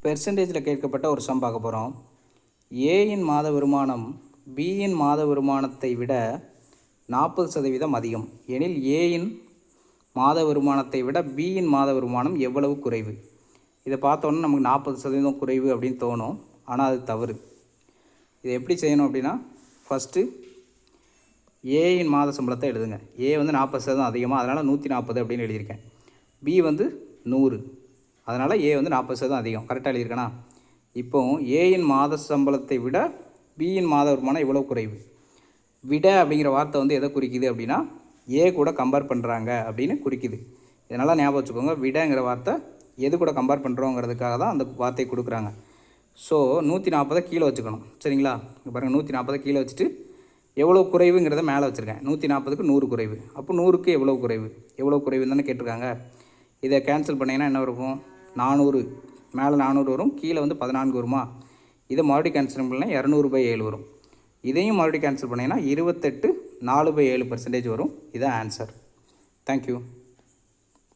பெர்சன்டேஜில் கேட்கப்பட்ட ஒரு சம் பார்க்க போகிறோம். ஏயின் மாத வருமானம் பியின் மாத வருமானத்தை விட 40% அதிகம் எனில் ஏயின் மாத வருமானத்தை விட பியின் மாத வருமானம் எவ்வளவு குறைவு? இதை பார்த்தோன்னா நமக்கு 40% குறைவு அப்படின்னு தோணும். ஆனால் அது தவறு. இதை எப்படி செய்யணும் அப்படின்னா, ஃபஸ்ட்டு ஏயின் மாத சம்பளத்தை எழுதுங்க. ஏ வந்து 40% அதிகமாக, அதனால் 140 அப்படின்னு எழுதியிருக்கேன். பி வந்து 100, அதனால் ஏ வந்து 40% அதிகம். கரெக்டாக எழுதியிருக்கேனா? இப்போ ஏயின் மாத சம்பளத்தை விட பியின் மாத வருமானம் எவ்வளோ குறைவு? விட அப்படிங்கிற வார்த்தை வந்து எதை குறிக்குது அப்படின்னா, ஏ கூட கம்பேர் பண்ணுறாங்க அப்படின்னு குறிக்குது. இதனால் ஞாபகம் வச்சுக்கோங்க, விடங்கிற வார்த்தை எது கூட கம்பேர் பண்ணுறோங்கிறதுக்காக தான் அந்த வார்த்தையை கொடுக்குறாங்க. ஸோ 140 கீழே வச்சுக்கணும். சரிங்களா? இங்கே பாருங்கள், 140 கீழே வச்சுட்டு எவ்வளோ குறைவுங்கிறத மேலே வச்சுருக்கேன். 140க்கு 100 குறைவு. அப்போ 100க்கு எவ்வளோ குறைவு? எவ்வளோ குறைவுன்னு தானே கேட்டிருக்காங்க. இதை கேன்சல் பண்ணிங்கன்னா என்ன இருக்கும்? 400, மேலே 400 வரும், கீழே வந்து 14 வருமா? இதை மறுபடியும் கேன்சல் பண்ணிங்கன்னா 200/7 வரும். இதையும் மறுபடியும் கேன்சல் பண்ணிங்கன்னா 28 4/7% வரும். இதான் ஆன்சர். தேங்க்யூ.